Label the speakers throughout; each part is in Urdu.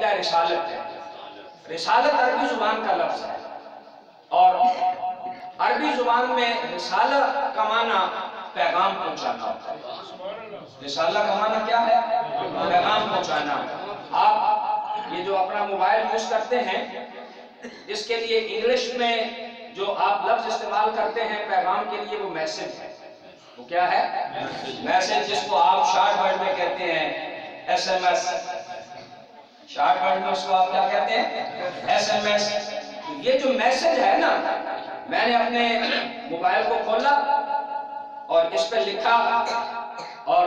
Speaker 1: عقیدہ رسالت ہے۔ رسالت عربی زبان کا لفظ ہے، اور عربی زبان میں رسالہ کا معنی پیغام پہنچانا ہوتا ہے۔ رسالہ کا معنی کیا ہے؟ پیغام پہنچانا۔ آپ یہ جو اپنا موبائل یوز کرتے ہیں، اس کے لیے انگلش میں جو آپ لفظ استعمال کرتے ہیں پیغام کے لیے، وہ میسج ہے۔ وہ کیا ہے؟ میسج، جس کو آپ شارٹ ورڈ میں کہتے ہیں S M S. Short word میں اس کو آپ کیا کہتے ہیں؟ S M S. یہ جو میسج ہے نا، میں نے اپنے موبائل کو کھولا اور اس پہ لکھا، اور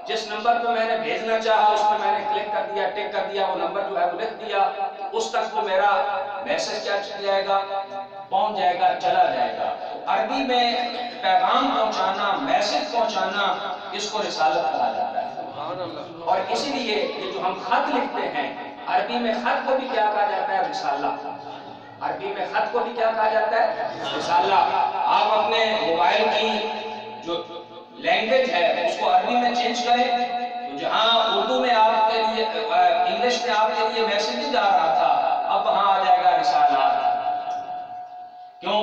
Speaker 1: جس نمبر پہ میں نے بھیجنا چاہا اس پہ میں نے کلک کر دیا، ٹک کر دیا، وہ نمبر جو ہے وہ لکھ دیا، اس تک وہ میرا میسج کیا چل جائے گا؟ پہنچ جائے گا، چلا جائے گا۔ عربی میں پیغام پہنچانا، میسج پہنچانا، اس کو رسالت کہا جاتا ہے۔ اور اسی لیے یہ جو ہم خط لکھتے ہیں، عربی میں خط کو بھی کیا کہا جاتا ہے؟ رسالہ۔ عربی میں خط کو بھی کیا کہا جاتا ہے؟ رسالہ۔ آپ اپنے موبائل کی جو لینگویج ہے اس کو عربی میں چینج کریں، تو جہاں اردو میں آپ کے لیے، انگلش میں آپ کے لیے میسج نہیں جا رہا تھا، اب وہاں آ جائے گا رسالات۔ کیوں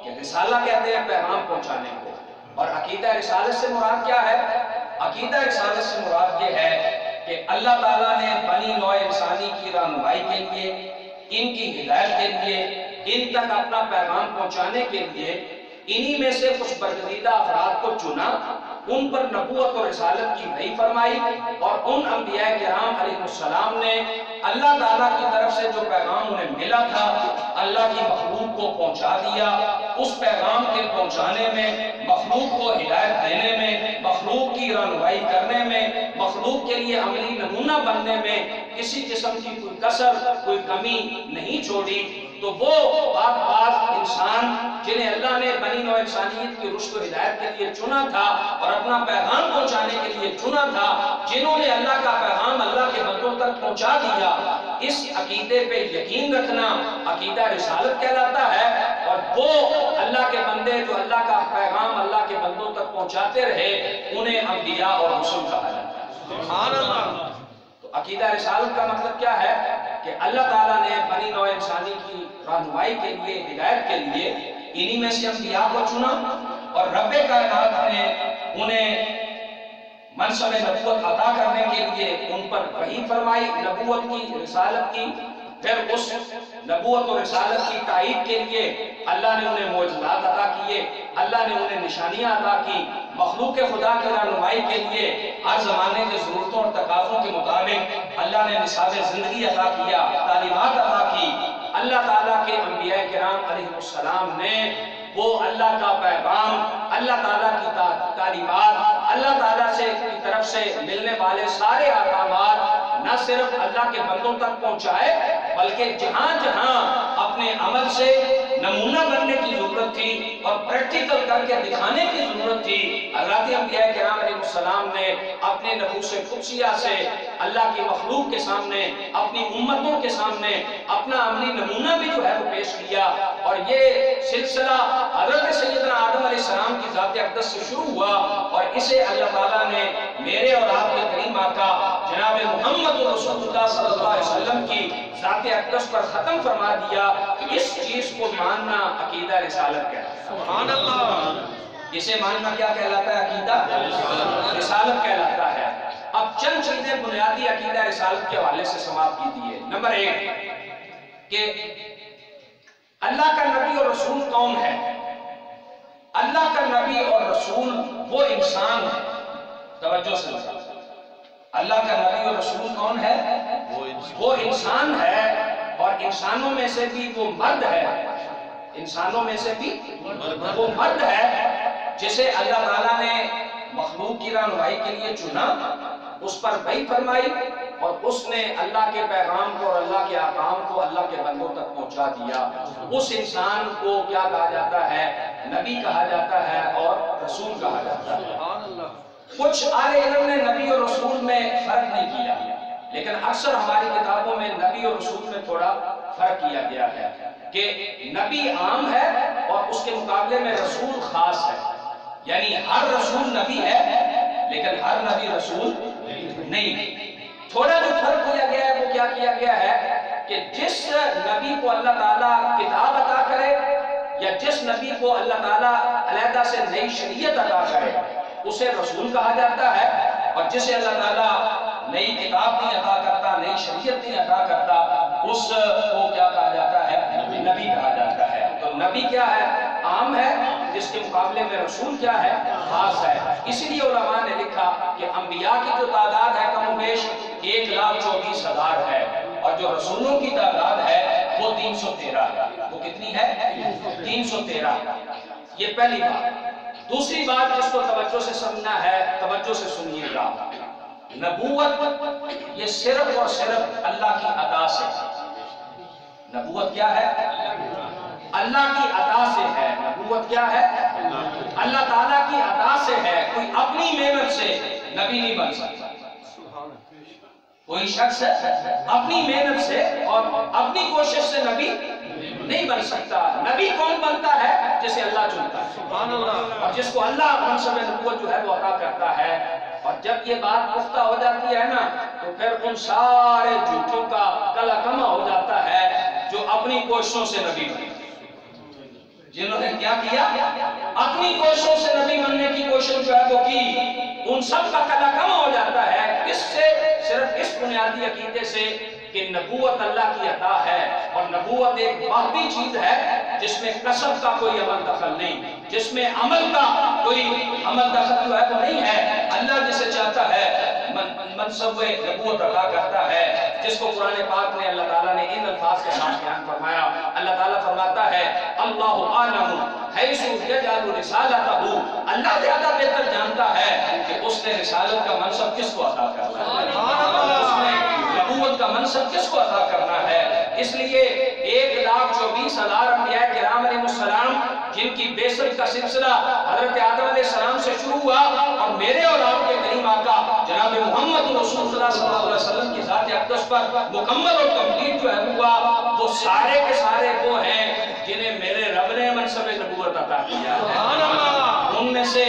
Speaker 1: کہ رسالہ کہتے ہیں پیغام پہنچانے کو۔ اور عقیدہ رسالت سے مراد کیا ہے؟ عقیدہ رسالت سے مراد یہ ہے کہ اللہ تعالیٰ نے بنی نوع انسانی کی رہنمائی کے لیے، ان کی ہدایت کے لیے، ان تک اپنا پیغام پہنچانے کے لیے انہی میں سے کچھ برگزیدہ افراد کو چنا، ان پر نبوت اور رسالت کی وحی فرمائی، اور ان انبیاء کرام علیہ السلام نے اللہ تعالیٰ کی طرف سے جو پیغام انہیں ملا تھا، اللہ کی مخلوق کو پہنچا دیا۔ اس پیغام کے پہنچانے میں، مخلوق کو ہدایت دینے میں، مخلوق کی رہنمائی کرنے میں، مخلوق کے لیے عملی نمونہ بننے میں کسی قسم کی کوئی کسر، کوئی کمی نہیں چھوڑی۔ تو وہ بعض انسان جنہیں اللہ نے بنی نوع انسانیت کی رشد و ہدایت کے لیے چنا تھا اور اپنا پیغام پہنچانے کے لیے چنا تھا، جنہوں نے اللہ کا پیغام اللہ کے بندوں تک پہنچا دیا، اس عقیدے پہ یقین رکھنا عقیدہ رسالت کہلاتا ہے۔ اور وہ اللہ کے بندے جو اللہ کا پیغام اللہ کے بندوں تک پہنچاتے رہے، انہیں انبیاء اور رسول کہا جاتا ہے۔ سبحان اللہ۔ تو عقیدہ رسالت کا مطلب کیا ہے؟ کہ اللہ تعالیٰ نے بنی نوع انسانی کی رہنمائی کے لیے، ہدایت کے لیے انہی میں سے انبیاء کو چنا، اور رب کائنات نے انہیں منصب نبوت عطا کرنے کے لیے ان پر وحی فرمائی، نبوت کی، رسالت کی۔ پھر اس نبوت اور رسالت کی تائید کے لیے اللہ نے انہیں معجزات عطا کیے، اللہ نے انہیں نشانیاں عطا کی، مخلوق خدا کی رہنمائی کے لیے ہر زمانے کے ضرورتوں اور تقاضوں کے مطابق اللہ نے نصاب زندگی عطا کیا، تعلیمات عطا کی۔ اللہ تعالیٰ کے انبیاء کرام علیہ السلام نے وہ اللہ کا پیغام، اللہ تعالیٰ کی تعلیمات، اللہ تعالیٰ کی طرف سے ملنے والے سارے احکامات نہ صرف اللہ کے بندوں تک پہنچائے، بلکہ جہاں جہاں اپنے عمل سے نمونہ بننے کی ضرورت تھی اور پریکٹیکل کر کے دکھانے کی ضرورت تھی، حضرات انبیاء کرام علیہ السلام نے اپنے نفوس قدسیہ سے اللہ کی مخلوق کے سامنے، اپنی امتوں کے سامنے اپنا عملی نمونہ بھی جو ہے وہ پیش کیا۔ اور یہ سلسلہ حضرت سیدنا آدم علیہ السلام کی ذات اقدس سے شروع ہوا، اور اسے اللہ تعالیٰ نے میرے اور آپ کے کریم آقا جناب محمد رسول اللہ صلی اللہ علیہ وسلم کی ذات اقدس پر ختم فرما دیا۔ اس چیز کو ماننا عقیدہ رسالت کہلاتا ہے۔ سبحان اللہ۔ اسے ماننا کیا کہلاتا ہے؟ عقیدہ رسالت کہلاتا ہے۔ اب چند چیزیں بنیادی عقیدہ رسالت کے حوالے سے سماعت کیجیے۔ نمبر 1 کہ اللہ کا نبی اور رسول کون ہے؟ اللہ کا نبی اور رسول وہ انسان ہے۔ توجہ سے اللہ کا نبی اور رسول کون ہے؟ وہ انسان ہے، اور انسانوں میں سے بھی وہ مرد ہے، انسانوں میں سے بھی وہ مرد ہے جسے اللہ تعالیٰ نے مخلوق کی رہنمائی کے لیے چنا، اس پر وحی فرمائی، اور اس نے اللہ کے پیغام کو اور اللہ کے احکام کو اللہ کے بندوں تک پہنچا دیا۔ اس انسان کو کیا کہا جاتا ہے؟ نبی کہا جاتا ہے اور رسول کہا جاتا ہے۔ کچھ اہل علم نے نبی اور رسول میں فرق نہیں کیا، لیکن اکثر ہماری کتابوں میں نبی اور رسول میں تھوڑا فرق کیا گیا ہے کہ نبی عام ہے اور اس کے مقابلے میں رسول خاص ہے، یعنی ہر رسول نبی ہے لیکن ہر نبی رسول نہیں۔ تھوڑا جو فرق کیا گیا ہے وہ کیا کیا گیا ہے کہ جس نبی کو اللہ تعالیٰ کتاب عطا کرے یا جس نبی کو اللہ تعالیٰ علیحدہ سے نئی شریعت عطا کرے اسے رسول کہا جاتا ہے، اور جسے اللہ تعالیٰ نئی کتاب نہیں عطا کرتا، نئی شریعت نہیں عطا کرتا، اس کو کیا کہا جاتا ہے؟ نبی کہا جاتا ہے۔ تو نبی کیا ہے؟ عام ہے، جس کے مقابلے میں رسول کیا ہے؟ خاص ہے۔ اسی لیے علماء نے لکھا کہ انبیاء کی جو تعداد ہے کم و بیش 1,24,000 ہے، اور جو رسولوں کی تعداد ہے وہ 313 ہے۔ وہ کتنی ہے؟ 313۔ یہ پہلی بات۔ دوسری بات جس کو توجہ سے سمجھنا ہے، توجہ سے سنیے گا، نبوت یہ صرف اور صرف اللہ کی عطا سے ہے۔ نبوت کیا ہے؟ اللہ کی عطا سے ہے۔ نبوت کیا ہے؟ اللہ تعالیٰ کی عطا سے ہے۔ کوئی اپنی محنت سے نبی نہیں بن سکتا۔ کوئی شخص اپنی محنت سے اور اپنی کوشش سے نبی نہیں بن سکتا۔ نبی کون بنتا ہے؟ جسے اللہ چنتا ہے، اور جس کو اللہ منصب نبوت جو ہے وہ عطا کرتا ہے۔ اور جب یہ بات پختہ ہو جاتی ہے نا تو پھر ان سارے جھوٹوں کا کلا کما ہو جاتا ہے جو اپنی کوششوں سے نبی بنے، جنہوں نے کیا کیا؟ اپنی کوششوں سے نبی بننے کی کوشش جو ہے وہ کی، ان سب کا کلا کما ہو جاتا ہے۔ اس سے صرف اس بنیادی عقیدے سے کہ نبوت اللہ کی عطا ہے، اور نبوت ایک باقی چیز ہے جس میں کسب کا کوئی عمل دخل نہیں، جس میں عمل کا کوئی عمل دخل جو ہے وہ نہیں ہے۔ اللہ جسے چاہتا ہے منصب نبوت عطا کرتا ہے، جس کو قرآن پاک نے اللہ تعالیٰ نے ان الفاظ کے ساتھ بیان فرمایا۔ اللہ تعالیٰ فرماتا ہے اللہ اعلم حیث یجعل رسالتہ، اللہ زیادہ بہتر جانتا ہے کہ اس نے رسالت کا منصب کس کو عطا کرنا ہے، اس نے نبوت کا منصب کس کو عطا کرنا ہے۔ اس لیے 1,24,000 انبیاء کرام علیہ السلام جن کی بعثت کا سلسلہ حضرت آدم علیہ السلام سے شروع ہوا، اور میرے اور آپ کے کریم آقا جناب محمد رسول اللہ صلی اللہ علیہ وسلم کی ذات اقدس پر مکمل اور کمپلیٹ جو ہے ہوا، وہ سارے کے سارے وہ ہیں جنہیں میرے رب نے منصب نبوت عطا کیا ہے۔ ان میں سے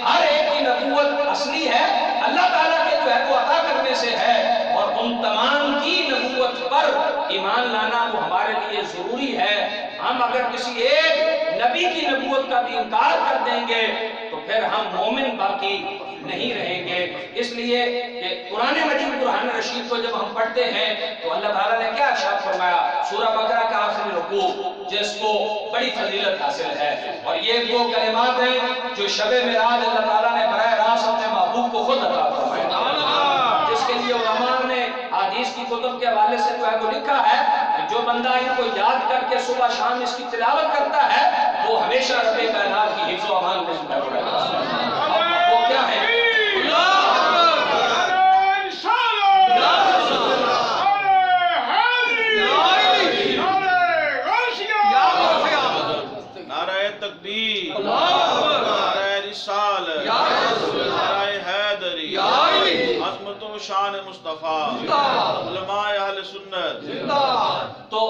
Speaker 1: ہر ایک کی نبوت اصلی ہے، اللہ تعالیٰ کے جو ہے وہ عطا کرنے سے ہے، اور ان تمام کی نبوت پر ایمان لانا وہ ہمارے لیے ضروری ہے۔ ہم اگر کسی ایک نبی کی نبوت کا بھی انکار کر دیں گے تو پھر ہم مومن باقی نہیں رہیں گے۔ اس لیے کہ قرآن مجید قرآن رشید کو جب ہم پڑھتے ہیں تو اللہ تعالیٰ نے کیا ارشاد فرمایا؟ سورہ بقرہ کا آخری رکوع جس کو بڑی فضیلت حاصل ہے، اور یہ وہ کلمات ہیں جو شب معراج اللہ تعالیٰ نے براہ راست اپنے محبوب کو خود عطا فرمایا، جس کے لیے علماء نے حدیث کی کتب کے حوالے سے جو ہے وہ لکھا ہے کہ جو بندہ ان کو یاد کر کے صبح شام اس کی تلاوت کرتا ہے وہ ہمیشہ رب کائنات کی حفظ و امان میں رہتا ہے۔ وہ کیا ہے؟
Speaker 2: نعرہ تکبیر، نعرہ رسالت، نعرہ حیدری، عظمت و شان مصطفیٰ، علماء اہل سنت۔
Speaker 1: تو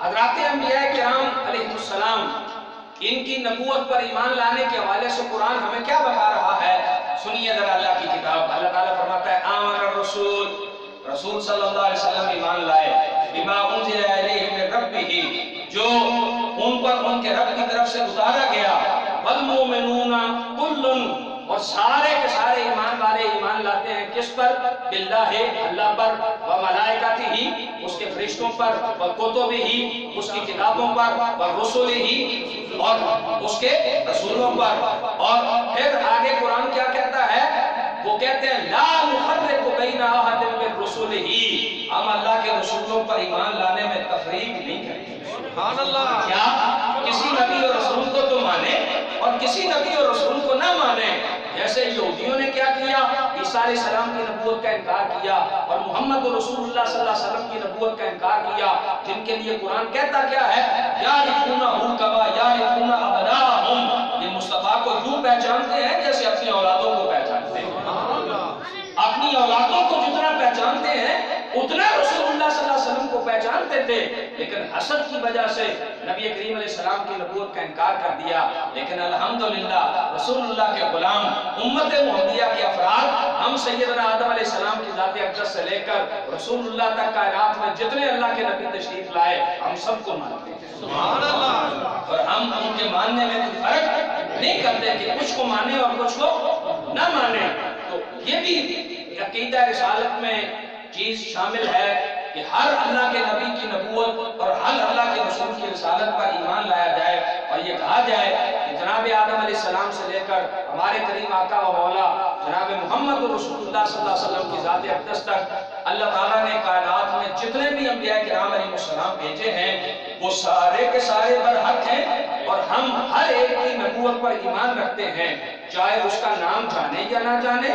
Speaker 1: حضرات انبیاء کرام علیہ السلام ان کی نبوت پر ایمان لانے کے حوالے سے قرآن ہمیں کیا بتا رہا ہے؟ سنیے ذرا اللہ کی کتاب۔ اللہ تعالیٰ فرماتا ہے آمن الرسول، رسول صلی اللہ علیہ وسلم ایمان لائے، بما انزل الیہ من ربہ، جو ان پر ان کے رب کی طرف سے اتارا گیا، والمؤمنون کل، اور سارے کے سارے ایمان والے ایمان لاتے ہیں کس پر؟ باللہ، اللہ پر، وملائکتہ، اس کے فرشتوں پر، وکتبہ، اس کی کتابوں پر، ورسلہ، اور اس کے رسولوں پر۔ اور پھر آگے قرآن کیا کہتا ہے؟ وہ کہتے ہیں لا نفرق بین احد من رسلہ، ہم اللہ کے رسولوں پر ایمان لانے میں تفریق نہیں کرتے۔ سبحان اللہ! کیا کسی نبی اور رسول کو تو مانے اور کسی نبی اور رسول کو نہ مانے؟ جیسے یہودیوں نے کیا کیا؟ عیسیٰ علیہ السلام کی نبوت کا انکار کیا، اور محمد رسول اللہ صلی اللہ علیہ وسلم کی نبوت کا انکار کیا، جن کے لیے قرآن کہتا کیا ہے؟ یعرفونہ کما یعرفون ابناءہم، یہ مصطفیٰ کو یوں پہچانتے ہیں جیسے اپنی اولادوں کو پہچانتے ہیں۔ اپنی اولادوں کو جتنا پہچانتے ہیں اتنا رسول اللہ صلی اللہ علیہ وسلم کو پہچانتے کرتے تھے لیکن حسد کی وجہ سے نبی کریم علیہ السلام کی نبوت کا انکار کر دیا. لیکن الحمدللہ رسول اللہ کے غلام امت محمدیہ کے افراد ہم سیدنا آدم علیہ السلام کی ذات اقدس سے لے کر رسول اللہ تک کائنات میں جتنے اللہ کے نبی تشریف لائے ہم سب کو مانتے ہیں. سبحان اللہ. اور ہم ان کے ماننے میں کوئی فرق نہیں کرتے کہ کچھ کو مانے اور کچھ کو نہ مانے. تو یہ بھی عقیدہ رسالت میں چیز شامل ہے کہ ہر اللہ کے نبی کی نبوت اور ہر اللہ کے رسول کی رسالت پر ایمان لایا جائے اور یہ کہا جائے کہ جناب آدم علیہ السلام سے لے کر ہمارے کریم آقا و مولا جناب محمد رسول اللہ صلی اللہ علیہ وسلم کی ذات اقدس تک اللہ تعالیٰ نے کائنات میں جتنے بھی انبیاء کرام علیہ السلام بھیجے ہیں وہ سارے کے سارے برحق ہیں اور ہم ہر ایک کی نبوت پر ایمان رکھتے ہیں، چاہے اس کا نام جانے یا نہ جانے،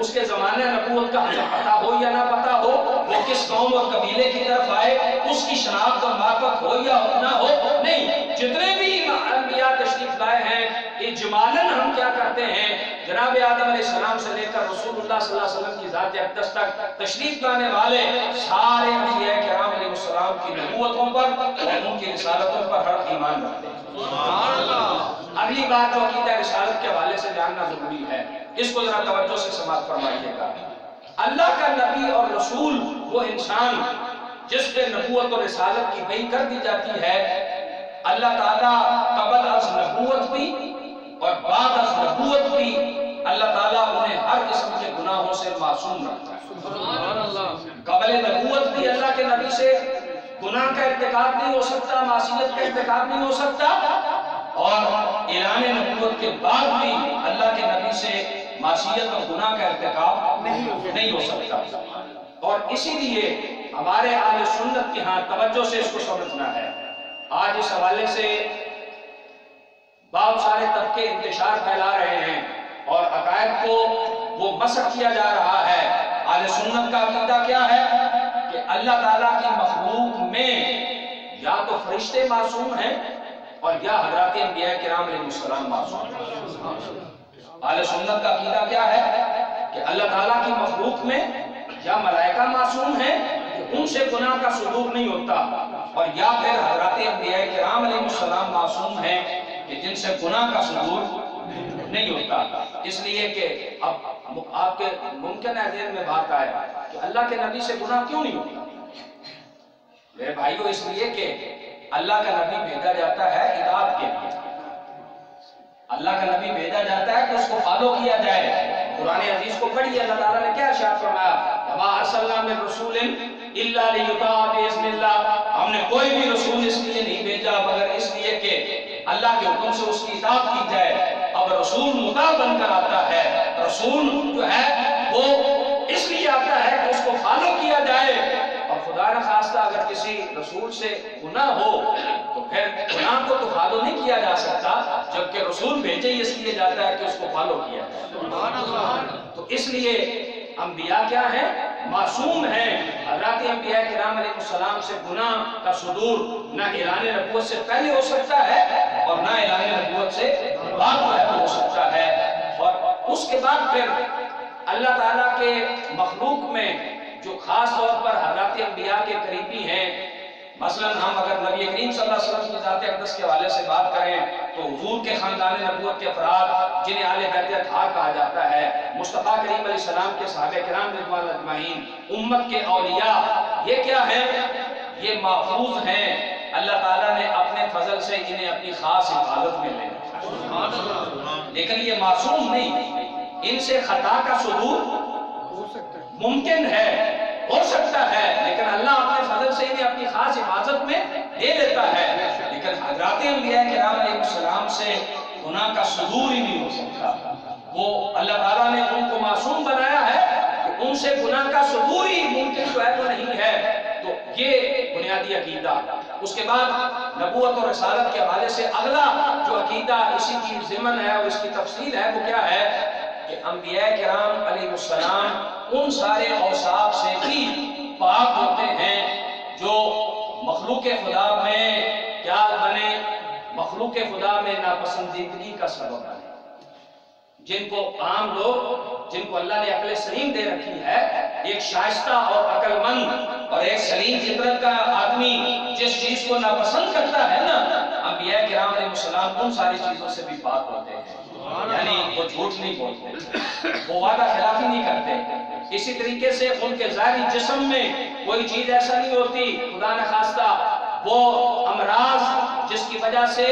Speaker 1: اس کے زمانہ نبوت کا ہمیں پتہ ہو یا نہ پتہ ہو، وہ کس قوم اور قبیلے کی طرف آئے، اس کی شناخت اور معرفت ہو یا نہ ہو، نہیں. جتنے بھی انبیاء تشریف لائے ہیں اجمالاً ہم کیا کرتے ہیں، جناب آدم علیہ السلام سے لے کر رسول اللہ صلی اللہ علیہ وسلم کی ذات اقدس تک تشریف لانے والے سارے انبیاء کرام علیہ السلام کی نبوتوں پر اور ان کی رسالتوں پر ہر ایمان رکھتے ہیں. سبحان اللہ. اگلی بات جو عقیدہ رسالت کے حوالے سے جاننا ضروری ہے، اس کو ذرا توجہ سے سماعت فرمائیے گا. اللہ کا نبی اور رسول وہ انسان جس پہ نبوت اور رسالت کی وحی کر دی جاتی ہے، اللہ تعالیٰ قبل از نبوت بھی اور بعد از نبوت بھی اللہ تعالیٰ انہیں ہر قسم کے گناہوں سے معصوم رکھتا ہے. سبحان اللہ. قبل نبوت بھی اللہ کے نبی سے گناہ کا ارتکاب نہیں ہو سکتا، معصیت کا ارتکاب نہیں ہو سکتا، اور اعلان نبوت کے بعد بھی اللہ کے نبی سے معصیت اور گناہ کا ارتکاب نہیں ہو سکتا. اور اسی لیے ہمارے اہل سنت کے ہاں توجہ سے اس کو سمجھنا ہے. آج اس حوالے سے بہت سارے طبقے انتشار پھیلا رہے ہیں اور عقائد کو وہ مسخ کیا جا رہا ہے. اہل سنت کا عقیدہ کیا ہے کہ اللہ تعالیٰ کی مخلوق میں یا تو فرشتے معصوم ہیں اور یا حضرات انبیاء کرام علیہ السلام معصوم ہیں. اہل سنت کا عقیدہ کیا ہے کہ اللہ تعالیٰ کی مخلوق میں یا ملائکہ معصوم ہیں کہ ان سے گناہ کا صدور نہیں ہوتا، اور یا پھر حضرات انبیاء کرام علیہ السلام معصوم ہیں کہ جن سے گناہ کا صدور نہیں ہوتا. اس لیے کہ اب آپ کے ممکن ہے ذہن میں بات آئے کہ اللہ کے نبی سے گناہ کیوں نہیں ہوتا. میرے بھائیو، اس لیے کہ اللہ کا نبی بھیجا جاتا ہے اطاعت کے لیے. اللہ کا نبی بھیجا جاتا ہے کہ اس کو فالو کیا جائے. قرآن عزیز کو پڑھیے، اللہ تعالیٰ نے کیا ارشاد فرمایا، وَمَا أَرْسَلْنَا مِن رَّسُولٍ إِلَّا لِيُطَاعَ بِإِذْنِ اللَّهِ. ہم نے کوئی بھی رسول اس لیے نہیں بھیجا مگر اس لیے کہ اللہ کے حکم سے اس کی اطاعت کی جائے. اب رسول مطاع بن کر آتا ہے. رسول جو ہے وہ اس لیے آتا ہے کہ اس کو فالو کیا جائے. اور خدا نخواستہ اگر کسی رسول سے گناہ ہو تو پھر گناہ کو تو فالو نہیں کیا جا سکتا، جبکہ رسول بھیجے ہی اس لیے جاتا ہے کہ اس کو فالو کیا جائے. تو اس لیے انبیاء کیا ہیں؟ معصوم ہیں. حضرات انبیاء کرام علیہ السلام سے گناہ کا صدور نہ اعلان نبوت سے پہلے ہو سکتا ہے اور نہ اعلان نبوت سے بعد میں ہو سکتا ہے. اور اس کے بعد پھر اللہ تعالیٰ کے مخلوق میں جو خاص طور پر حضرات انبیاء کے قریبی ہیں، مثلا ہم اگر نبی کریم صلی اللہ علیہ وسلم کی ذات اقدس کے حوالے سے بات کریں تو حضور کے خاندان نبوت کے افراد جنہیں اہل بیت اطہار کہا جاتا ہے، مصطفیٰ کریم علیہ السلام کے صحابہ کرام رضوان اجمعین، امت کے اولیاء، یہ کیا ہے؟ یہ محفوظ ہیں. اللہ تعالیٰ نے اپنے فضل سے انہیں اپنی خاص حفاظت میں لے رکھا. لیکن یہ معصوم نہیں، ان سے خطا کا صدور ممکن ہے، ہو سکتا ہے، لیکن اللہ اپنے فضل سے انہیں اپنی خاص حفاظت میں لے لیتا ہے. لیکن حضرات انبیاء کرام علیہ السلام سے گناہ کا صدور ہی نہیں ہو سکتا. وہ اللہ تعالیٰ نے ان کو معصوم بنایا ہے کہ ان سے گناہ کا صدور ہی ممکن جو ہے وہ نہیں ہے. تو یہ بنیادی عقیدہ. اس کے بعد نبوت اور رسالت کے حوالے سے اگلا جو عقیدہ اسی کی ضمن ہے اور اس کی تفصیل ہے وہ کیا ہے کہ انبیاء کرام علیہ السلام ان سارے اوصاف سے بھی پاک ہوتے ہیں جو مخلوق خدا میں کیا بنے، مخلوق خدا میں ناپسندیدگی کا سبب بنے. جن کو عام لوگ، جن کو اللہ نے عقل سلیم دے رکھی ہے، ایک شائستہ اور عقل مند اور ایک سلیم فطرت کا آدمی جس چیز کو ناپسند کرتا ہے نا، انبیاء کرام علیہ السلام ان ساری چیزوں سے بھی پاک ہوتے ہیں، یعنی وہ جھوٹ نہیں بولتے، وہ وعدہ خلافی نہیں کرتے۔ اسی طریقے سے ان کے ظاہری جسم میں کوئی چیز ایسا نہیں ہوتی خدا نہ خواستہ وہ امراض جس کی وجہ سے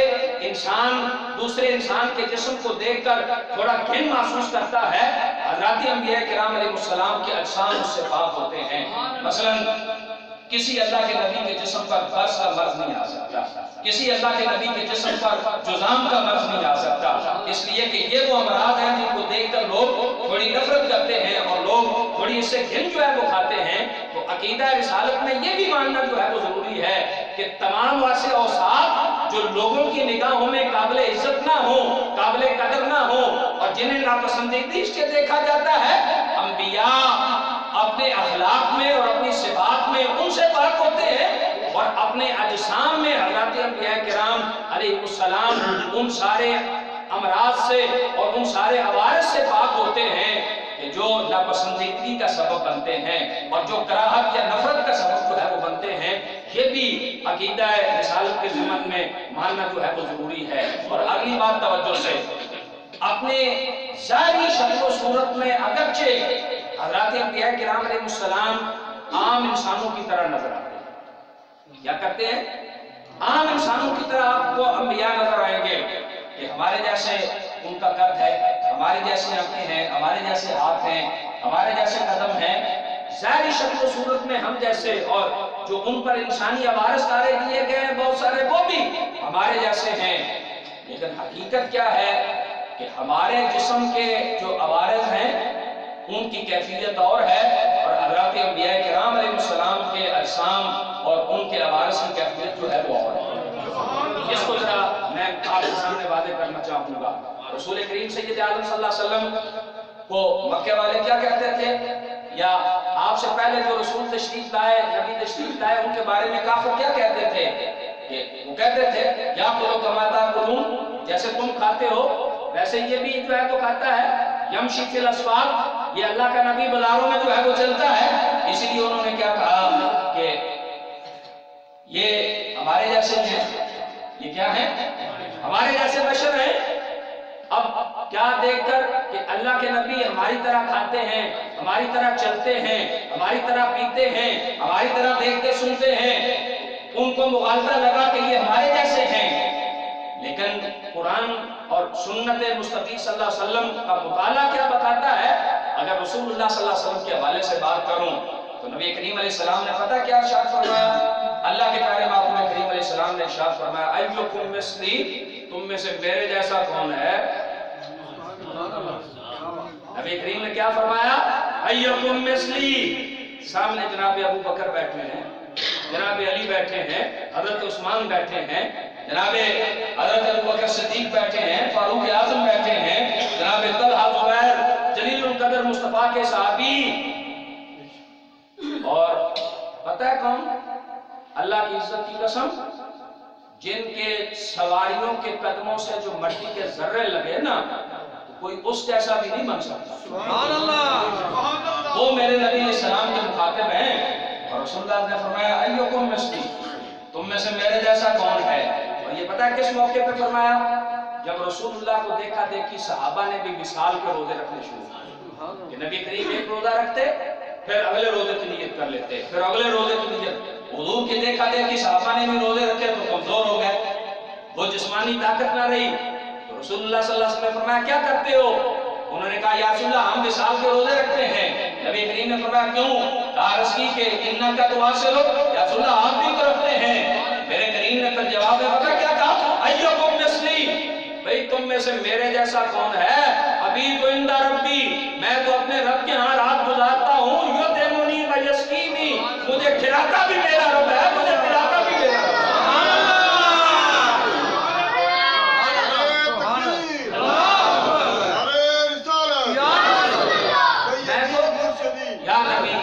Speaker 1: انسان دوسرے انسان کے جسم کو دیکھ کر تھوڑا گھن محسوس کرتا ہے، حضرات انبیاء کرام علیہ السلام کے اجسام اس سے پاک ہوتے ہیں۔ مثلا کسی اللہ کے نبی کے جسم پر برس کا مرض نہیں آ سکتا، کسی اللہ کے نبی کے جسم پر جذام کا مرض نہیں آ سکتا، اس لیے کہ یہ وہ امراض ہیں جن کو دیکھ کر لوگ تھوڑی نفرت کرتے ہیں اور لوگ تھوڑی اس سے گھن جو ہے وہ کھاتے ہیں۔ تو عقیدہ رسالت میں یہ بھی ماننا جو ہے وہ ضروری ہے کہ تمام واسع اوصاف جو لوگوں کی نگاہوں میں قابل عزت نہ ہو، قابل قدر نہ ہو اور جنہیں ناپسندیدگی سے دیکھا جاتا ہے، انبیاء اپنے اخلاق میں اور اپنی صفات میں ان سے پاک ہوتے ہیں اور اپنے اجسام میں حضرات انبیاء کرام علیہ السلام ان سارے امراض سے اور ان سارے عوارض سے پاک ہوتے ہیں کہ جو ناپسندیدگی کا سبب بنتے ہیں اور جو کراہت یا نفرت کا سبب جو ہے وہ بنتے ہیں۔ یہ بھی عقیدہ رسالت کے ضمن میں ماننا جو ہے وہ ضروری ہے۔ اور اگلی بات توجہ سے، اپنے ظاہری شکل و صورت میں اگرچہ حضرات انبیاء کرام علیہ السلام عام انسانوں کی طرح نظر آتے ہیں، کیا کرتے ہیں؟ عام انسانوں کی طرح آپ کو انبیاء نظر آئیں گے کہ ہمارے جیسے ان کا قد ہے، ہمارے جیسے آنکھیں ہیں، ہمارے جیسے ہاتھ ہیں، ہمارے جیسے قدم ہیں، ظاہری شکل و صورت میں ہم جیسے، اور جو ان پر انسانی عوارض کارے دیے گئے ہیں بہت سارے وہ بھی ہمارے جیسے ہیں۔ لیکن حقیقت کیا ہے کہ ہمارے جسم کے جو عوارض ہیں ان کی کیفیت اور ہے اور حضرات انبیاء کرام علیہ السلام کے اجسام اور ان کے عوارض کی کیفیت جو ہے وہ اور ہے۔ اس کو ذرا میں آپ کے سامنے واضح کرنا چاہوں گا۔ رسول کریم سید عالم صلی اللہ علیہ وسلم کو مکہ والے کیا کہتے تھے، یا آپ سے پہلے جو رسول تشریف لائے، نبی تشریف لائے، ان کے بارے میں کافر کیا کہتے تھے؟ کہ وہ کہتے تھے یا کلو کما تاکلون، جیسے تم کھاتے ہو ویسے یہ بھی جو ہے وہ کھاتا ہے، یمشی فی الاسواق، یہ اللہ کا نبی بازاروں میں جو ہے وہ چلتا ہے۔ اسی لیے انہوں نے کیا کہا کہ یہ ہمارے جیسے ہیں، یہ کیا ہیں؟ ہمارے جیسے بشر ہیں۔ اب کیا دیکھ کر کہ اللہ کے نبی ہماری طرح کھاتے ہیں، ہماری طرح چلتے ہیں، ہماری طرح پیتے ہیں، ہماری طرح دیکھتے سنتے ہیں، ان کو مغالطہ لگا کہ یہ ہمارے جیسے ہیں۔ لیکن قرآن اور سنت مصطفی صلی اللہ علیہ وسلم کا مطالعہ کیا بتاتا ہے؟ اگر رسول اللہ صلی اللہ علیہ وسلم کے حوالے سے بات کروں تو نبی کریم علیہ السلام نے پتہ کیا ارشاد فرمایا؟ اللہ کے پیارے محبوب کریم علیہ السلام نے ارشاد فرمایا ایکم مثلی، تم میں سے میرے جیسا کون ہے؟ نبی کریم نے کیا فرمایا؟ ایکم مثلی۔ سامنے جناب ابو بکر بیٹھے ہیں، جناب علی بیٹھے ہیں، حضرت عثمان بیٹھے ہیں، جناب حضرت ابو بکر صدیق بیٹھے ہیں، فاروق اعظم بیٹھے ہیں، جناب طلحہ زبیر جلیل القدر مصطفیٰ کے صحابی، اور پتہ ہے کون؟ اللہ کی عزت کی قسم، جن کے سواریوں کے قدموں سے جو مٹی کے ذرے لگے نا کوئی اس جیسا بھی نہیں بن سکتا۔ سبحان اللہ، وہ میرے نبی علیہ السلام کے مخاطب ہیں اور رسول اللہ نے فرمایا ایکم مثلی، تم میں سے میرے جیسا کون ہے؟ اور یہ پتہ ہے کس موقع پہ فرمایا؟ جب رسول اللہ کو دیکھا دیکھی صحابہ نے بھی وصال کے روزے رکھنے شروع کیے کہ نبی کریم ایک روزہ رکھتے پھر اگلے روزے کی نیت کر لیتے، پھر اگلے روزے کی نیت، حضور کی دیکھا دیکھی صحابہ نے بھی روزے رکھے تو کمزور ہو گئے، وہ جسمانی طاقت نہ رہی، تو رسول اللہ صلی اللہ علیہ وسلم نے فرمایا کیا کرتے ہو؟ انہوں نے کہا یا رسول اللہ ہم وصال کے روزے رکھتے ہیں۔ نبی کریم نے فرمایا کیوں؟ عرض کی کہ انکا تواصل ہو، یا رسول اللہ آپ بھی تو رکھتے ہیں۔ میرے کریم نے پھر جواب میں پتہ کیا کہا؟ ایکم مثلی، بھئی تم میں سے میرے جیسا کون ہے؟ ابھی تو عند ربی، میں تو اپنے رب کے ہاں رات گزارتا ہوں، یطعمنی و یسقینی، مجھے کھلاتا بھی میرا رب ہے، مجھے پلاتا بھی میرا رب ہے۔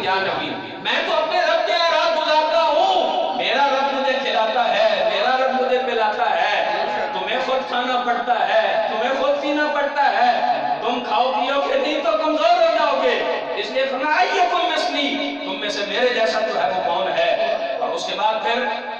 Speaker 1: یا نبی میں تو اپنے رب کے ہاں رات گزارتا ہوں، میرا رب مجھے کھلاتا ہے، میرا رب مجھے پلاتا ہے، تمہیں خود کھانا پڑتا ہے، تمہیں خود پینا پڑتا ہے، تم کھاؤ پیو گے نہیں تو کمزور ہو جاؤ گے، اس لیے فرمایا ایکم مثلی، تم میں سے میرے جیسا جو ہے وہ کون ہے؟ اور اس کے بعد پھر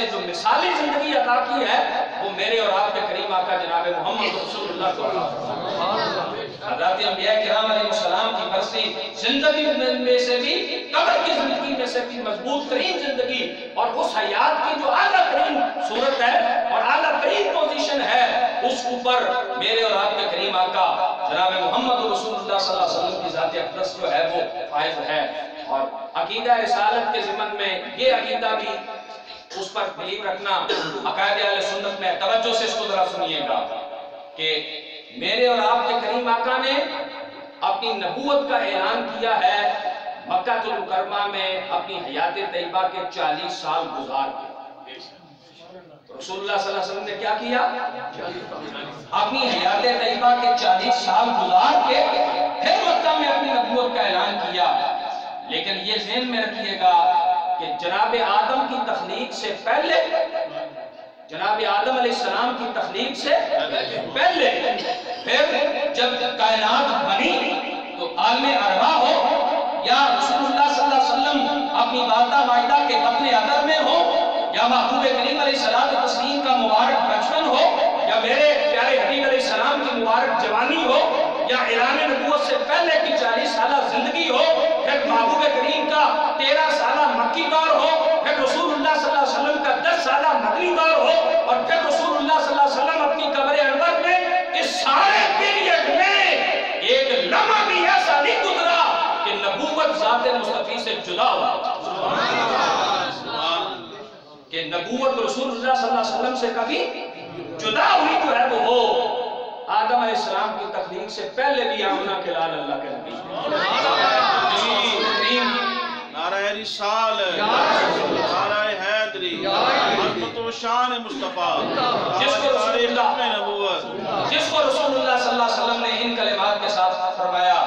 Speaker 1: سے جو مثالی زندگی عطا کی ہے وہ میرے اور آپ کے کریم آقا جناب محمد رسول اللہ کو حضرات انبیاء کرام علیہ السلام کی برسی زندگی میں سے بھی قبر کی زندگی میں سے بھی مضبوط ترین زندگی اور اس حیات کی جو اعلیٰ ترین صورت ہے اور اعلیٰ ترین پوزیشن ہے اس اوپر میرے اور آپ کے کریم آقا جناب محمد رسول اللہ صلی اللہ علیہ وسلم کی ذات اقدس جو ہے وہ فائز ہے۔ اور عقیدہ رسالت کے ضمن میں یہ عقیدہ بھی اس پر بلیو رکھنا عقائد اہل سنت میں، توجہ سے اس کو ذرا سنیے گا کہ میرے اور آپ کے کریم آقا نے اپنی نبوت کا اعلان کیا ہے مکہ المکرمہ میں اپنی حیات طیبہ کے 40 سال گزار کے۔ رسول اللہ صلی اللہ علیہ وسلم نے کیا کیا؟ اپنی حیات طیبہ کے 40 سال گزار کے پھر مکہ میں اپنی نبوت کا اعلان کیا۔ لیکن یہ ذہن میں رکھیے گا کہ جناب آدم کی تخلیق سے پہلے، جناب آدم علیہ السلام کی تخلیق سے پہلے پھر جب کائنات بنی تو عالم ارواح ہو یا رسول اللہ صلی اللہ علیہ وسلم اپنی والدہ مائدہ کے بطن عدر میں ہو یا محبوب کریم علیہ الصلوۃ والتسلیم کا مبارک بچپن ہو یا میرے پیارے حبیب علیہ السلام کی مبارک جوانی ہو یا اعلان نبوت سے پہلے کی 40 سالہ زندگی ہو، پھر محبوب کریم کا 13 سالہ مکی دور ہو، پھر رسول اللہ صلی اللہ علیہ وسلم کا 10 سالہ مدنی دور ہو، اور پھر رسول اللہ صلی اللہ علیہ وسلم اپنی قبر انور میں اس سارے پیریڈ میں ایک لمحہ بھی ایسا نہیں گزرا کہ نبوت ذات مصطفی سے جدا ہوا، کہ نبوت رسول اللہ صلی اللہ علیہ وسلم سے کبھی جدا ہوئی جو ہے وہ ہو۔ آدم علیہ السلام کی تخلیق سے پہلے بھی آمنہ کے لال اللہ کے نبی،
Speaker 2: نعرہ رسالت، نعرہ حیدری، عظمت و شان مصطفیٰ،
Speaker 1: جس کو رسول اللہ صلی اللہ علیہ وسلم نے ان کلمات کے ساتھ فرمایا۔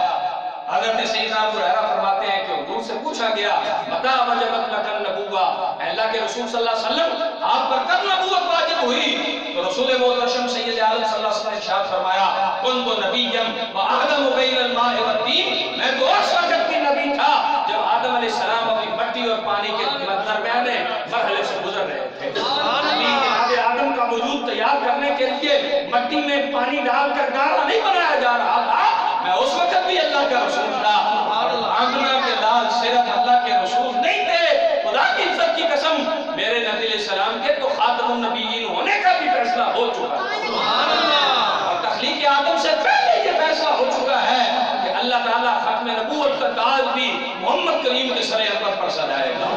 Speaker 1: حضرت سیدنا ابو ہریرہ فرماتے ہیں کہ حضور سے پوچھا گیا متى وجبت لک النبوہ، اللہ کے رسول صلی اللہ علیہ وسلم آپ پر کب نبوت واجب ہوئی؟ تو رسول محترم سید عالم صلی اللہ علیہ وسلم نے ارشاد فرمایا کنت نبیا وآدم بین الماء والطین، میں تو اس وقت بھی نبی تھا جب آدم علیہ السلام اپنی مٹی اور پانی کے درمیان مرحلے سے گزر رہے تھے۔ جناب آدم کا وجود تیار کرنے کے لیے مٹی میں پانی ڈال کر گارا نہیں بنایا جا رہا تھا، میں اس وقت بھی اللہ کا رسول تھا، آمنہ کے لال صرف اللہ کے رسول نہیں تھے، خدا کی عزت کی قسم میرے نبی علیہ السلام کے تو خاتم النبیین ہونے کا بھی فیصلہ ہو چکا ہے، اور تخلیق آدم سے پہلے یہ فیصلہ ہو چکا ہے کہ اللہ تعالیٰ ختم نبوت کا تاج بھی محمد کریم کے سر انور پر سجائے گا،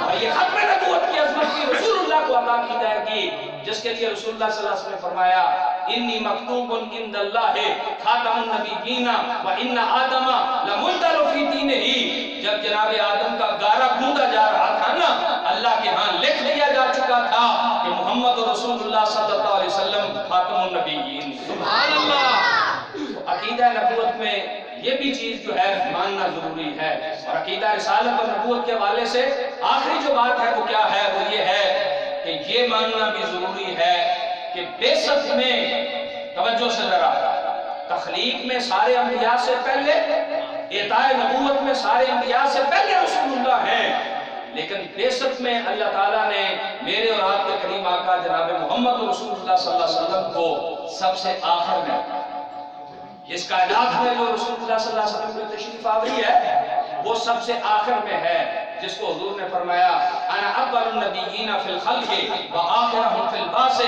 Speaker 1: اور یہ ختم نبوت کی عظمت کی رسول اللہ کو عطا کی جائے گی، جس کے لیے رسول اللہ صلی اللہ علیہ وسلم نے فرمایا انی مکتوب عند اللہ خاتم النبیین و ان آدم لمنتر فی دینہ، جب جناب آدم کا گارا گوندا جا رہا تھا نا، اللہ کے ہاں لکھ دیا جا چکا تھا کہ محمد رسول اللہ صلی اللہ علیہ وسلم خاتم النبیین۔ سبحان اللہ۔ عقیدہ نبوت میں یہ بھی چیز جو ہے ماننا ضروری ہے، اور عقیدہ رسالت اور نبوت کے حوالے سے آخری جو بات ہے وہ کیا ہے، وہ یہ ہے کہ یہ ماننا بھی ضروری ہے کہ بیست میں، توجہ سے ذرا، تخلیق میں سارے انبیاء سے پہلے، اعطاء نبوت میں سارے انبیاء سے پہلے رسول اللہ ہیں، لیکن بیست میں اللہ تعالیٰ نے میرے اور آپ کے کریم آقا جناب محمد رسول اللہ صلی اللہ علیہ وسلم کو سب سے آخر میں، اس کائنات میں جو رسول اللہ صلی اللہ علیہ وسلم کی تشریف آوری ہے وہ سب سے آخر میں ہے، جس کو حضور نے فرمایا انا اول النبیین فی الخلق و آخرہم فی البعث،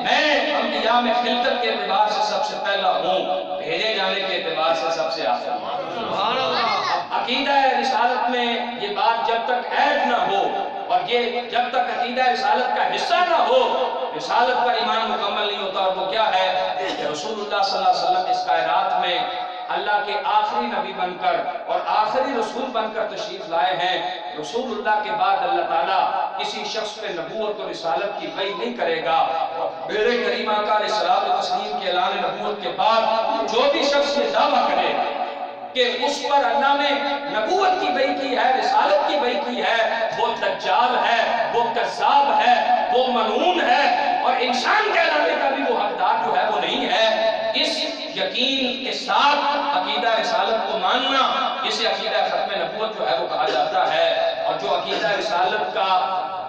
Speaker 1: میں انبیاء میں خلقت کے اعتبار سے سب سے پہلا ہوں، بھیجے جانے کے اعتبار سے سب سے آخر ہوں۔ سبحان اللہ۔ عقیدہ رسالت میں یہ بات جب تک عید نہ ہو اور یہ جب تک عقیدہ رسالت کا حصہ نہ ہو، رسالت پر ایمان مکمل نہیں ہوتا، اور وہ کیا ہے کہ رسول اللہ صلی اللہ علیہ وسلم اس کائنات میں اللہ کے آخری نبی بن کر اور آخری رسول بن کر تشریف لائے ہیں۔ رسول اللہ کے بعد اللہ تعالیٰ کسی شخص پہ نبوت اور رسالت کی وحی نہیں کرے گا۔ میرے کریم آقا علیہ الصلوۃ والتسلیم کے اعلان نبوت کے بعد جو بھی شخص یہ دعویٰ کرے کہ اس پر اللہ نے نبوت کی وحی کی ہے، رسالت کی وحی کی ہے، وہ دجال ہے، وہ کذاب ہے، وہ ملعون ہے، اور انسان کہلانے کا بھی وہ حقدار جو ہے وہ نہیں ہے۔ اس یقین کے ساتھ عقیدہ رسالت کو ماننا، اسے عقیدہ ختم نبوت جو ہے وہ کہا جاتا ہے، اور جو عقیدہ رسالت کا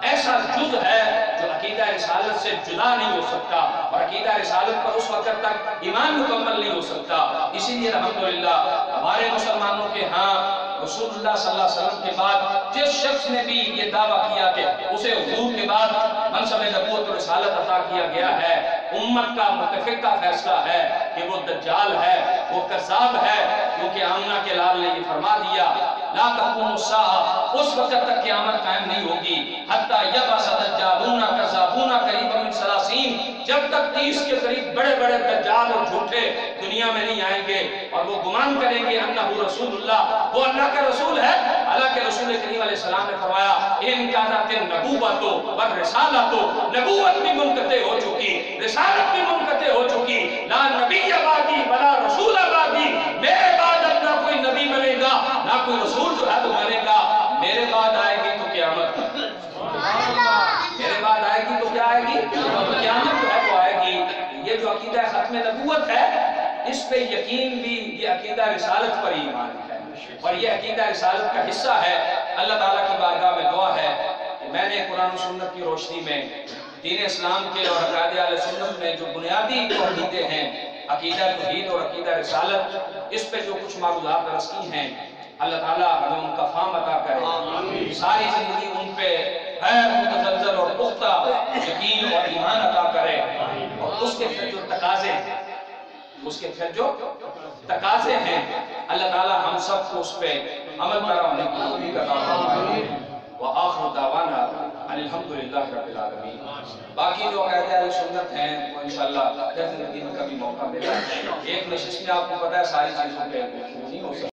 Speaker 1: ایسا جز ہے عقیدہ رسالت سے جدا نہیں ہو سکتا، اور عقیدہ رسالت پر اس وقت تک ایمان مکمل نہیں ہو سکتا۔ اسی لیے الحمدللہ ہمارے مسلمانوں کے ہاں رسول اللہ صلی اللہ علیہ وسلم کے بعد جس شخص نے بھی یہ دعویٰ کیا کہ اسے حضور کے بعد منصب نبوت و رسالت عطا کیا گیا ہے، امت کا متفقہ فیصلہ ہے کہ وہ دجال ہے، وہ کذاب ہے، کیونکہ آمنہ کے لال نے یہ فرما دیا لا تقوم الساعہ، اس وقت تک قیامت قائم نہیں ہوگی حتی یبعث دجالون کذابون قریبا من 30، جب تک 30 کے قریب بڑے بڑے دجال اور جھوٹے دنیا میں نہیں آئیں گے اور وہ گمان کریں گے انہ رسول اللہ، وہ اللہ کا رسول ہے۔ حالانکہ رسول کریم علیہ السلام نے فرمایا ان کانت النبوۃ والرسالۃ، نبوت بھی منقطع ہو چکی، رسالت بھی منقطع ہو چکی، لا نبی بعدی ولا رسول بعدی، میرے بعد اب نہ کوئی نبی بنے گا نہ کوئی رسول جو ہے تو بنے گا، میرے بعد آئے گی تو قیامت، میرے بعد آئے گی تو کیا آئے گی؟ قیامت جو ہے تو آئے گی۔ یہ جو عقیدہ ختم نبوت ہے اس پہ یقین بھی یہ عقیدہ رسالت پر ایمان ہے، اور یہ عقیدہ رسالت کا حصہ ہے۔ اللہ تعالیٰ کی بارگاہ میں دعا ہے کہ میں نے قرآن و سنت کی روشنی میں دین اسلام کے اور عقائد اہل سنت میں جو بنیادی جو عقیدے ہیں، عقیدہ توحید اور عقیدہ رسالت، اس پہ جو کچھ معروضات درس کی ہیں، اللہ تعالیٰ ہمیں ان کا فہم عطا کرے، ساری زندگی ان پہ غیر متزلزل اور پختہ یقین اور ایمان عطا کرے، اور اس کے پھر جو تقاضے ہیں، اس کے پھر جو تقاضے ہیں، اللہ تعالیٰ ہم سب کو اس پہ عمل پیرا ہونے کی توفیق عطا فرمائے۔ وآخر دعوانا ان الحمدللہ رب العالمین۔ باقی جو عقائد اہل سنت ہیں وہ انشاءاللہ زندگی میں کبھی موقع ملا، ایک نشست میں آپ کو پتہ ہے ساری چیزوں پہ نہیں ہو سکتا۔